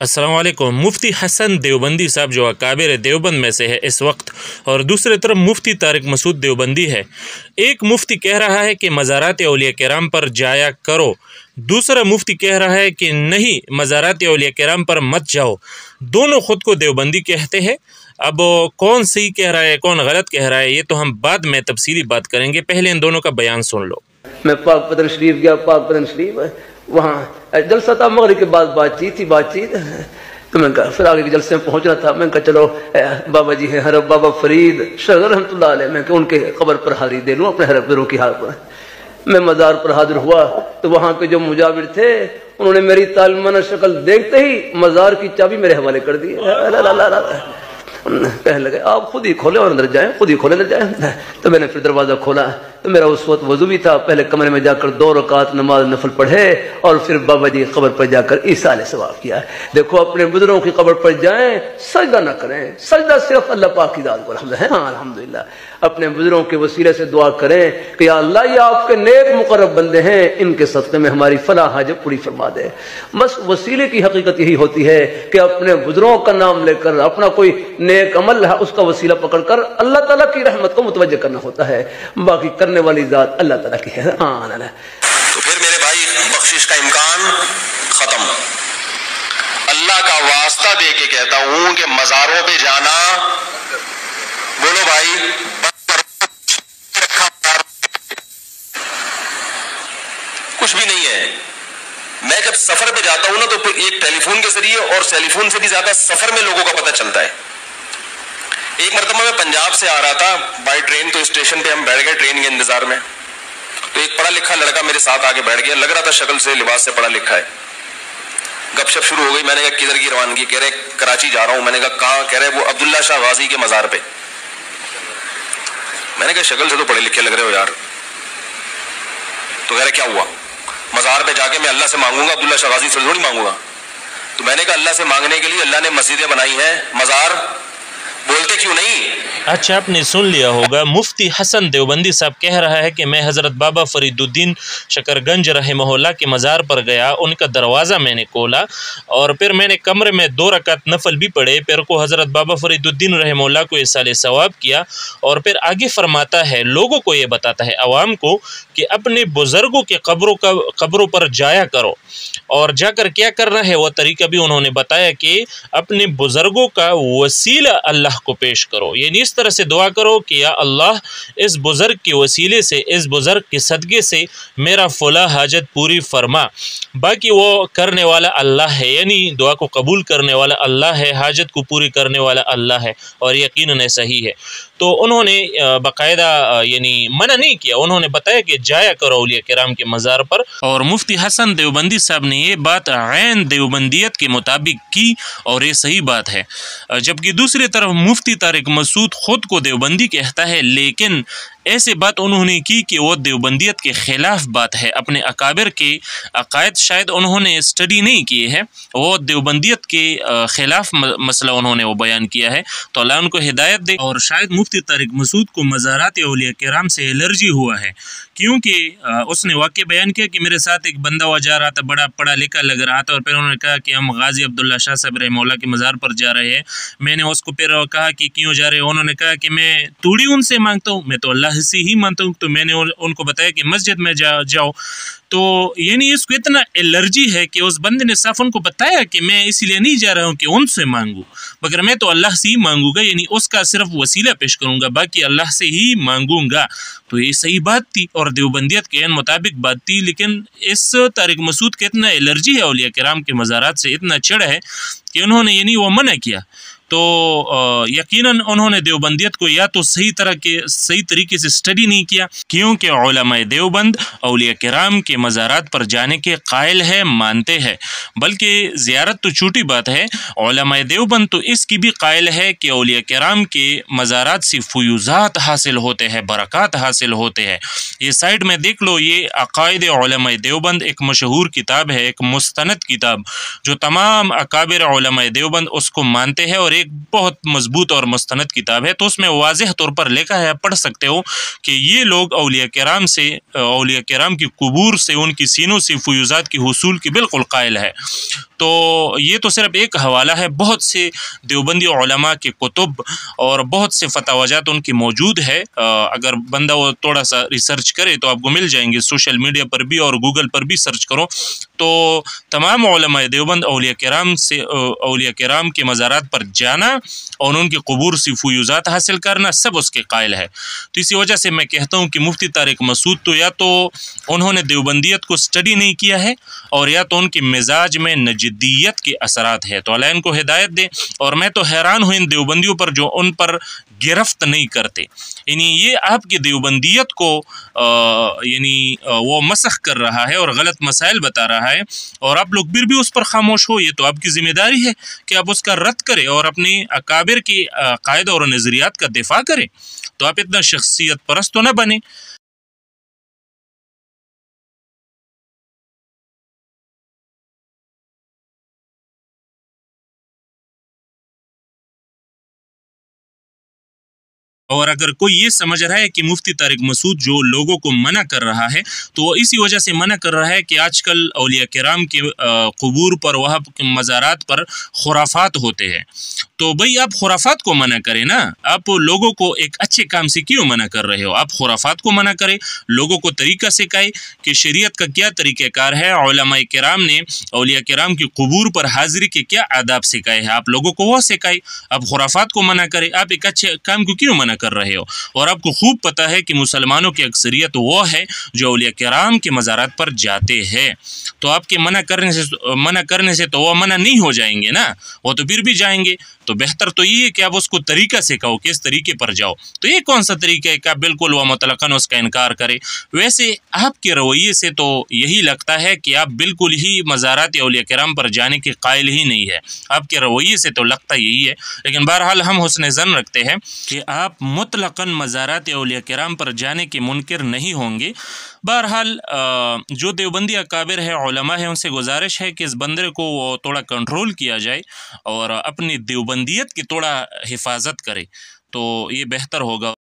अस्सलाम वालेकुम। मुफ्ती हसन देवबंदी साहब जो अकाबिर देवबंद में से है इस वक्त, और दूसरी तरफ मुफ्ती तारिक मसूद देवबंदी है। एक मुफ्ती कह रहा है कि मज़ारात औलिया किराम पर जाया करो, दूसरा मुफ्ती कह रहा है कि नहीं, मज़ारात औलिया किराम पर मत जाओ। दोनों ख़ुद को देवबंदी कहते हैं। अब कौन सही कह रहा है, कौन गलत कह रहा है, ये तो हम बाद में तफसीली बात करेंगे। पहले इन दोनों का बयान सुन लो। मैं पाक पतन शरीफ गया, पाक पतन शरीफ वहाँ जलसा था, मगरिब के बाद बातचीत तो मैं फिर आगे के जलसे में पहुंचना था। मैं कहा चलो बाबा जी हैं हरब बाबा फरीद शगर रहमतुल्लाह अलैह, मैं उनके कब्र पर हाजिरी दे लूँ अपने हरब की हाल पर। मैं मज़ार पर हाजिर हुआ तो वहाँ के जो मुजाविर थे उन्होंने मेरी तालिमाना शक्ल देखते ही मज़ार की चाबी मेरे हवाले कर दी। कहने लगे आप खुद ही खोले और अंदर जाएं, खुद ही खोले अंदर जाएं। तो मैंने फिर दरवाज़ा खोला तो मेरा उस वक्त वजू भी था। पहले कमरे में जाकर 2 रकात नमाज नफल पढ़े और फिर बाबा जी की कब्र पर जाकर ईसाले सवाब किया। देखो अपने बुजुर्गों की कब्र पर जाएं, सजदा न करें, सजदा सिर्फ अल्लाह पाक की जात को है। हाँ अल्हम्दुलिल्लाह, अपने बुजुर्गों के वसीले से दुआ करें कि या अल्लाह ये आपके नेक मुकर्रब बंदे हैं, इनके सदक़े में हमारी फलाह हाजत पूरी फरमा दे। बस वसीले की हकीकत यही होती है कि अपने बुजुर्गों का नाम लेकर अपना कोई नेक अमल है उसका वसीला पकड़कर अल्लाह ताला की रहमत को मुतवज्जह करना होता है। बाकी करने वाली जात अल्लाह ताला की है। हाँ तो फिर मेरे भाई बख्शिश का इम्कान खत्म। अल्लाह का वास्ता दे के कहता हूं कि मज़ारों पे जाना, बोलो भाई, कुछ भी नहीं है। मैं जब सफर पे जाता हूं ना तो एक टेलीफोन के जरिए और टेलीफोन से भी ज्यादा सफर में लोगों का पता चलता है। एक मरतबा मैं पंजाब से आ रहा था बाई ट्रेन, तो स्टेशन पे हम बैठ गए ट्रेन के इंतजार में। तो एक पढ़ा लिखा लड़का मेरे साथ आके बैठ गया, लग रहा था शक्ल से लिबास से पढ़ा लिखा है। गपशप शुरू हो गई। मैंने कहा किधर की रवानगी? कह रहे कराची जा रहा हूं। मैंने कहा कहां? कह रहे वो अब्दुल्ला शाह गाजी के मजार पे। मैंने कहा शक्ल से तो पढ़े लिखे लग रहे हो यार। तो कह रहे क्या हुआ? मजार पे जाके मैं अल्लाह से मांगूंगा, अब्दुल्ला शाह गाजी से थोड़ी मांगूंगा। तो मैंने कहा अल्लाह से मांगने के लिए अल्लाह ने मस्जिदें बनाई हैं, मजार बोलते क्यों नहीं? अच्छा, आपने सुन लिया होगा, मुफ्ती हसन देवबंदी साहब कह रहा है कि मैं हज़रत बाबा फरीदुद्दीन शकरगंज रहमहुल्लाह के मज़ार पर गया, उनका दरवाज़ा मैंने खोला और फिर मैंने कमरे में 2 रकात नफल भी पढ़े। फिर को हज़रत बाबा फरीदुद्दीन रहमहुल्लाह को इसाले सवाब किया और फिर आगे फरमाता है, लोगों को ये बताता है, आवाम को, कि अपने बुज़ुर्गों के कब्रों पर जाया करो। और जाकर क्या करना है वो तरीका भी उन्होंने बताया कि अपने बुज़ुर्गों का वसीला अल्लाह को पेश करो, यानी इस तरह से दुआ करो कि या अल्लाह इस बुज़ुर्ग के वसीले से, इस बुज़ुर्ग के सदक़े से मेरा फला हाजत पूरी फरमा। बाकी वो करने वाला अल्लाह है, यानी दुआ को कबूल करने वाला अल्लाह है, हाजत को पूरी करने वाला अल्लाह है, और यकीनन ऐसा ही है। तो उन्होंने बाकायदा यानी मना नहीं किया, उन्होंने बताया कि जाया करो औलिया किराम के मज़ार पर। और मुफ्ती हसन देवबंदी साहब ने ये बात ऐन देवबंदियत के मुताबिक की और ये सही बात है। जबकि दूसरी तरफ मुफ्ती तारिक मसूद ख़ुद को देवबंदी कहता है, लेकिन ऐसे बात उन्होंने की कि वो देवबंदियत के ख़िलाफ़ बात है। अपने अकाबिर के अकायद शायद उन्होंने स्टडी नहीं किए हैं, वो देवबंदियत के ख़िलाफ़ मसला उन्होंने वो बयान किया है। तो अल्लाह उनको हिदायत दे। और शायद मुफ्ती तारिक मसूद को मज़ारात औलिया किराम से एलर्जी हुआ है, क्योंकि उसने वाक़या बयान किया कि मेरे साथ एक बंदा हुआ जा रहा था, बड़ा पढ़ा लिखा लग रहा था, और फिर उन्होंने कहा कि हम गाजी अब्दुल्ला शाह साहब रहमहुल्लाह के मज़ार पर जा रहे हैं। मैंने उसको फिर कहा कि क्यों जा रहे हो? उन्होंने कहा कि मैं तूड़ी उनसे मांगता हूँ, मैं तो अल्लाह से ही मानता हूँ। तो मैंने उनको बताया कि मस्जिद में जाओ। तो यानी इसको इतना एलर्जी है कि उस बंदे ने साफ उनको बताया कि मैं इसलिए नहीं जा रहा हूँ कि उनसे मांगूँ, मगर मैं तो अल्लाह से ही मांगूंगा, यानी उसका सिर्फ वसीला पेश करूँगा, बाकी अल्लाह से ही मांगूंगा। तो ये सही बात थी और देवबंदियत के मुताबिक बात थी। लेकिन इस तारिक मसूद के इतना एलर्जी है औलिया किराम के मज़ारात से, इतना चिढ़ है कि उन्होंने यानी वो मना किया। तो यकीनन उन्होंने देवबंदियत को या तो सही तरीके से स्टडी नहीं किया, क्योंकि उलमाए देवबंद औलिया किराम के मज़ारात पर जाने के कायल है, मानते हैं। बल्कि ज़ियारत तो छोटी बात है, उलमाए देवबंद तो इसकी भी कायल है कि औलिया किराम के मज़ारात से फ़ुयूज़ात हासिल होते हैं, बरक़ात हासिल होते हैं। ये साइड में देख लो, ये अक़ाइद उलमाए देवबंद एक मशहूर किताब है, एक मुस्तनद किताब, जो तमाम अकाबिर उलमाए देवबंद उसको मानते हैं और एक बहुत मजबूत और मुस्तनद किताब है। तो उसमें वाज़ेह तौर पर लिखा है, पढ़ सकते हो, कि ये लोग औलिया किराम की कुबूर से, उनकी सीनों से फ़ुयूज़ात की हुसूल की बिल्कुल कायल है। تو یہ تو صرف ایک حوالہ ہے، بہت سے دیوبندی علماء کے کتب اور بہت سے فتاویٰ ان کی موجود ہے، اگر بندہ وہ تھوڑا سا ریسرچ کرے تو آپ کو مل جائیں گے، سوشل میڈیا پر بھی اور گوگل پر بھی سرچ کرو تو تمام علماء دیوبند اولیاء کرام کے مزارات پر جانا اور ان کے قبور سے فیوزات حاصل کرنا سب اس کے قائل ہے۔ تو اسی وجہ سے میں کہتا ہوں کہ مفتی طارق مسعود تو یا تو انہوں نے دیوبندیت کو سٹڈی نہیں کیا ہے اور یا تو ان کے مزاج میں نجدیت کے اثرات ہے، تو اللہ ان کو ہدایت دے۔ اور میں تو حیران ہوں ان دیوبندیوں پر جو ان پر گرفت نہیں کرتے، یعنی یہ آپ کی دیوبندیت کو وہ مسخ کر رہا ہے اور غلط مسائل بتا رہا ہے، اور آپ لوگ پھر بھی اس پر خاموش ہو۔ یہ تو آپ کی ذمہ داری ہے کہ آپ اس کا رد کریں اور اپنے اکابر کی عقائد اور نظریات کا دفاع کریں، تو آپ اتنا شخصیت پرست تو نہ بنے۔ اور اگر کوئی یہ سمجھ رہا ہے کہ مفتی طارق مسعود جو لوگوں کو منع کر رہا ہے تو وہ اسی وجہ سے منع کر رہا ہے کہ آج کل اولیاء کرام کے قبور پر وہاں مزارات پر خرافات ہوتے ہیں، تو بھئی آپ خرافات کو منع کریں نا، آپ لوگوں کو ایک اچھے کام سے کیوں منع کر رہے ہو؟ آپ خرافات کو منع کریں، لوگوں کو طریقہ سکھائے کہ شریعت کا کیا طریقہ کار ہے، علماء کرام نے اولیاء کرام کی قبور پر حاضری کے کیا آداب سکھائے ہیں، آپ لوگوں کو وہ سکھائے۔ آپ خرافات کو منع کریں، آپ ایک اچھے کام کو کیوں منع کر رہے ہو؟ اور آپ کو خوب پتہ ہے کہ مسلمانوں کی اکثریت وہ ہے جو اولیاء کرام کے مزارات پر جاتے ہیں، تو آپ کے منع کرنے سے تو وہ منع نہیں ہو جائیں گے نا، وہ تو پھر بھی جائیں گے۔ تو بہتر تو یہ ہے کہ آپ اس کو طریقہ سے کہو کہ اس طریقے پر جاؤ، تو یہ کون سا طریقہ ہے کہ آپ بالکل وہ مطلقاً اس کا انکار کرے؟ ویسے آپ کے رویے سے تو یہی لگتا ہے کہ آپ بالکل ہی مزارات اولیاء کرام پر جانے کے قائل ہی نہیں ہے، آپ کے رویے سے تو لگتا یہی ہے، لیکن بہرحال ہم حسن ظن رکھتے ہیں کہ آپ مطلقاً مزارات اولیاء کرام پر جانے کے منکر نہیں ہوں گے۔ بہرحال جو دیوبندی اکابر ہے، علماء ہے، ان سے گزارش ہے کہ اس بندے کو وہ تھوڑا کنٹرول کیا جائے اور اپنی دیوبندیت کی تھوڑا حفاظت کرے، تو یہ بہتر ہوگا۔